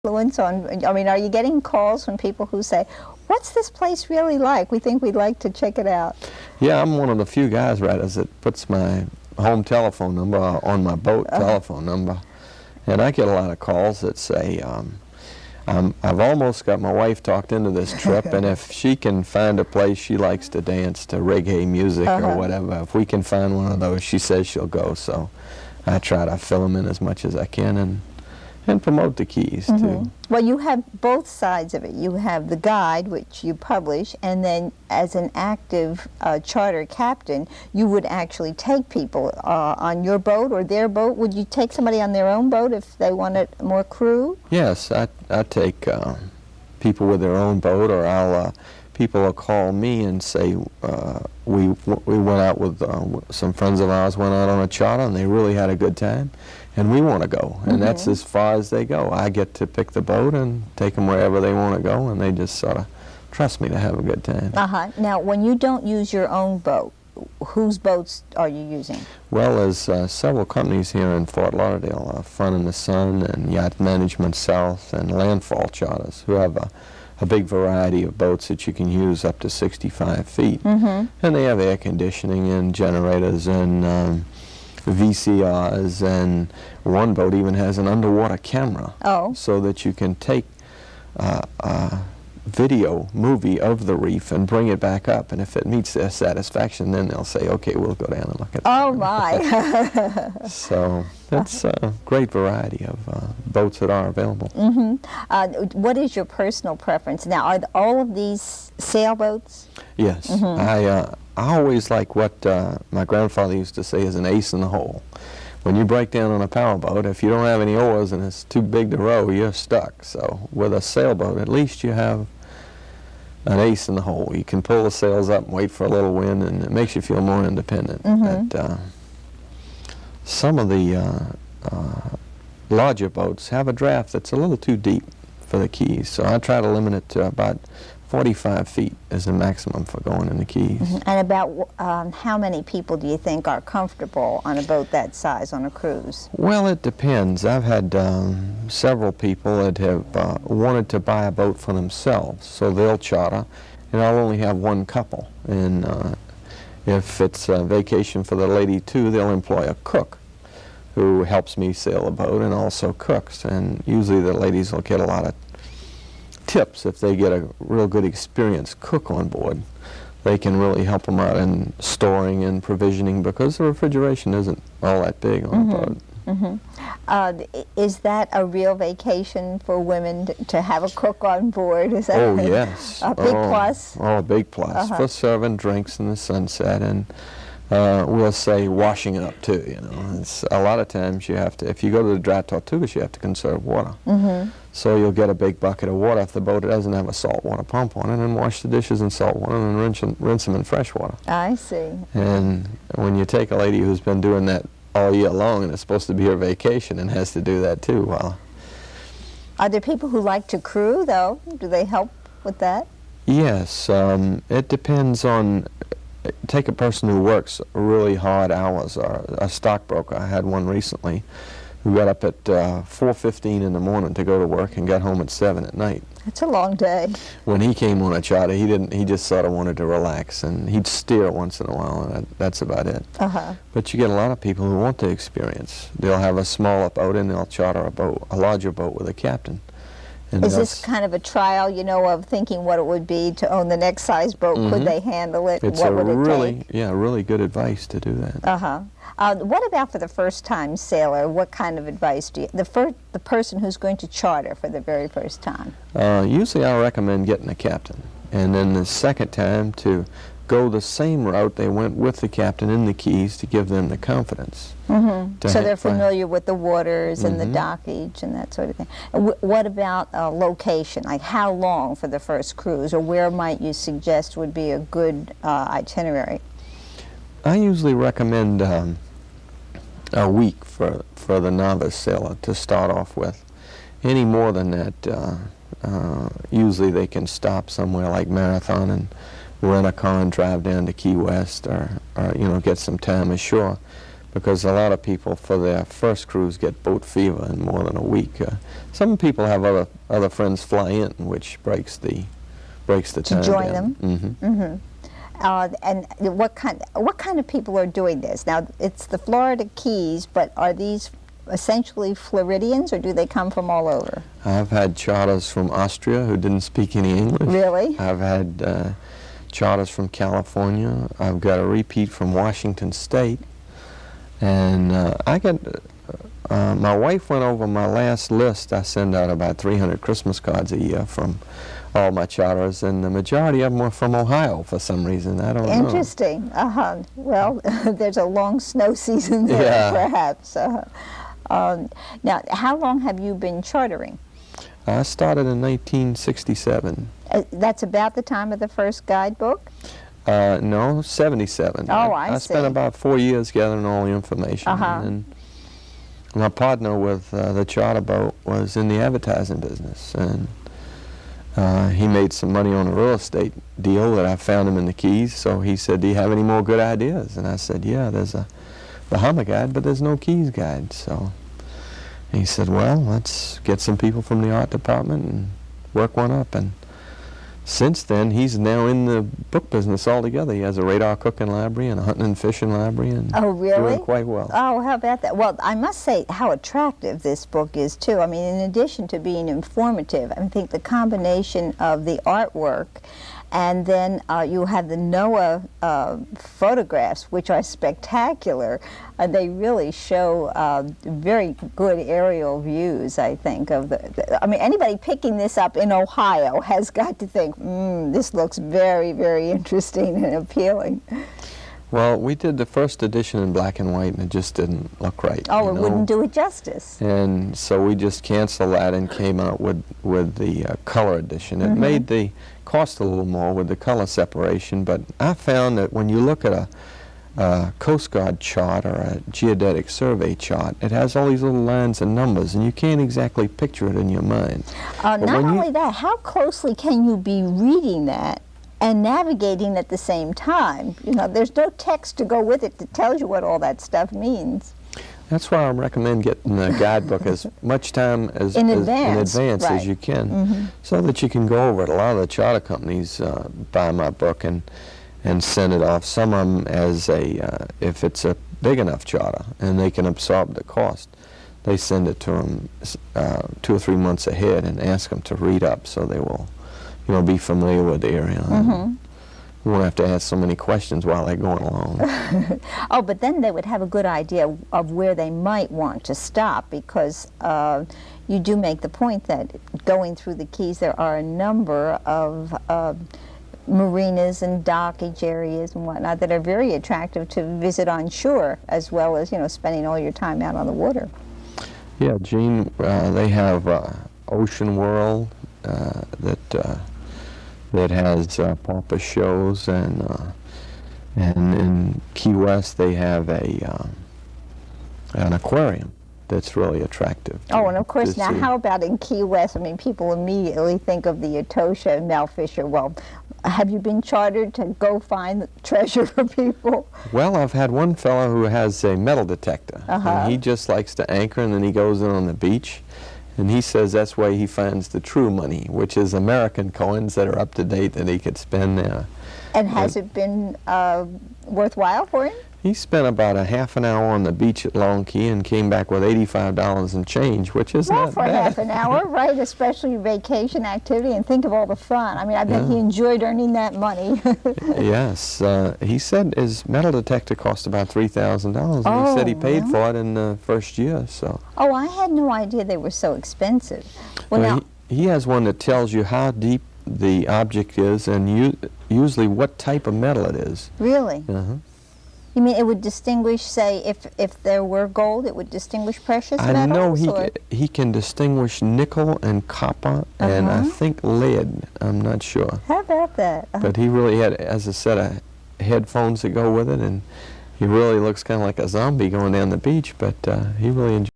influence on, I mean, are you getting calls from people who say, what's this place really like? We think we'd like to check it out. Yeah, I'm one of the few guys, writers, that puts my home telephone number on my boat telephone number. And I get a lot of calls that say, I've almost got my wife talked into this trip, and if she can find a place she likes to dance to reggae music or whatever, if we can find one of those, she says she'll go. So I try to fill them in as much as I can and promote the Keys too. Well, you have both sides of it. You have the guide, which you publish, and then as an active charter captain, you would actually take people on your boat or their boat. Would you take somebody on their own boat if they wanted more crew? Yes, I take people with their own boat, or people will call me and say, we went out with some friends of ours, went out on a charter, and they really had a good time, and we want to go. And that's as far as they go. I get to pick the boat and take them wherever they want to go, and they just sort of trust me to have a good time. Now, when you don't use your own boat, whose boats are you using? Well, there's several companies here in Fort Lauderdale, Fun in the Sun and Yacht Management South and Landfall Charters, who have a big variety of boats that you can use up to 65 feet. And they have air conditioning and generators and VCRs, and one boat even has an underwater camera so that you can take a video movie of the reef and bring it back up, and if it meets their satisfaction, then they'll say, okay, we'll go down and look at it. Oh my. So that's a great variety of boats that are available. What is your personal preference? Now, are all of these sailboats? Yes. I always like what my grandfather used to say is an ace in the hole. When you break down on a powerboat, if you don't have any oars and it's too big to row, you're stuck. So with a sailboat, at least you have an ace in the hole. You can pull the sails up and wait for a little wind, and it makes you feel more independent. But, some of the larger boats have a draft that's a little too deep for the Keys, so I try to limit it to about 45 feet is the maximum for going in the Keys. And about how many people do you think are comfortable on a boat that size on a cruise? Well, it depends. I've had several people that have wanted to buy a boat for themselves, so they'll charter, and I'll only have one couple. And if it's a vacation for the lady too, they'll employ a cook who helps me sail a boat and also cooks. And usually the ladies will get a lot of tips if they get a real good experienced cook on board. They can really help them out in storing and provisioning, because the refrigeration isn't all that big on a boat. Is that a real vacation for women to have a cook on board? Is that yes. A big plus? Oh, a big plus for serving drinks in the sunset, and we'll say washing up too. You know, it's a lot of times you have to. If you go to the dry tortugas, you have to conserve water. So you'll get a big bucket of water if the boat doesn't have a saltwater pump on it, and wash the dishes in salt water and rinse them in fresh water. I see. And when you take a lady who's been doing that all year long and it's supposed to be her vacation and has to do that too, well. Are there people who like to crew, though? Do they help with that? Yes. It depends on, take a person who works really hard hours, or a stockbroker. I had one recently who got up at 4:15 in the morning to go to work and got home at 7 at night. That's a long day. When he came on a charter, he just sort of wanted to relax, and he'd steer once in a while, and that's about it. But you get a lot of people who want the experience. They'll have a smaller boat and they'll charter a larger boat with a captain. And is this kind of a trial, you know, of thinking what it would be to own the next size boat? Could they handle it? It's what would it take? really good advice to do that. What about for the first-time sailor? What kind of advice do you, the person who's going to charter for the very first time? Usually I recommend getting a captain, and then the second time to go the same route they went with the captain in the Keys, to give them the confidence. So they're familiar with the waters and the dockage and that sort of thing. What about location? Like how long for the first cruise, or where might you suggest would be a good itinerary? I usually recommend a week for the novice sailor to start off with. Any more than that, usually they can stop somewhere like Marathon and rent a car and drive down to Key West, or you know, get some time ashore. because a lot of people for their first cruise get boat fever in more than a week. Some people have other friends fly in, which breaks the time to join down. them. And what kind of people are doing this? Now, it's the Florida Keys, but are these essentially Floridians, or do they come from all over? I've had charters from Austria who didn't speak any English. Really? I've had charters from California. I've got a repeat from Washington State. And I got, my wife went over my last list. I send out about 300 Christmas cards a year from all my charters, and the majority of them were from Ohio for some reason. I don't know. Interesting. Well, there's a long snow season there, yeah. perhaps. Now, how long have you been chartering? I started in 1967. That's about the time of the first guidebook? No, 77. Oh, I see. spent about 4 years gathering all the information. And my partner with the charter boat was in the advertising business, and he made some money on a real estate deal that I found him in the Keys. So he said, "Do you have any more good ideas?" And I said, "Yeah, there's a Bahama guide, but there's no Keys guide." So he said, "Well, let's get some people from the art department and work one up." And since then, he's now in the book business altogether. He has a radar cooking library and a hunting and fishing library, and doing quite well. Oh, how about that? Well, I must say how attractive this book is, too. I mean, in addition to being informative, I think the combination of the artwork, and then you have the NOAA photographs, which are spectacular. They really show very good aerial views, I think. I mean, anybody picking this up in Ohio has got to think, this looks very, very interesting and appealing. Well, we did the first edition in black and white, and it just didn't look right. Oh, it wouldn't do it justice. And so we just canceled that and came out with the color edition. It made the cost a little more with the color separation, but I found that when you look at a Coast Guard chart or a geodetic survey chart, it has all these little lines and numbers, and you can't exactly picture it in your mind. Not only that, how closely can you be reading that and navigating at the same time? You know, there's no text to go with it that tells you what all that stuff means. That's why I recommend getting the guidebook as much time in advance right. as you can, so that you can go over it. A lot of the charter companies buy my book and send it off. Some of them as if it's a big enough charter and they can absorb the cost, they send it to them 2 or 3 months ahead and ask them to read up so they will, be familiar with the area. You won't have to ask so many questions while they're going along. Oh, but then they would have a good idea of where they might want to stop, because you do make the point that going through the Keys there are a number of marinas and dockage areas and whatnot that are very attractive to visit on shore, as well as, spending all your time out on the water. Yeah, Gene, they have Ocean World that has porpoise shows, and in Key West they have an aquarium that's really attractive. Oh, and of course, now how about in Key West? I mean, people immediately think of the Etosha and Mel Fisher. Well, have you been chartered to go find the treasure for people? Well, I've had one fellow who has a metal detector, and he just likes to anchor, and then he goes in on the beach, and he says that's where he finds the true money, which is American coins that are up to date that he could spend there. And has it been worthwhile for him? He spent about a half an hour on the beach at Long Key and came back with $85 and change, which is not bad. For half an hour, right? Especially vacation activity, and think of all the fun. I mean, I bet he enjoyed earning that money. Yes. He said his metal detector cost about $3,000, and he said he paid for it in the first year. So. Oh, I had no idea they were so expensive. Well, now, he has one that tells you how deep the object is and usually what type of metal it is. Really? You mean it would distinguish, say, if there were gold, it would distinguish precious metals? I know he can distinguish nickel and copper and I think lead. I'm not sure. How about that? But he really had, as a set of headphones that go with it, and he really looks kind of like a zombie going down the beach, but he really enjoyed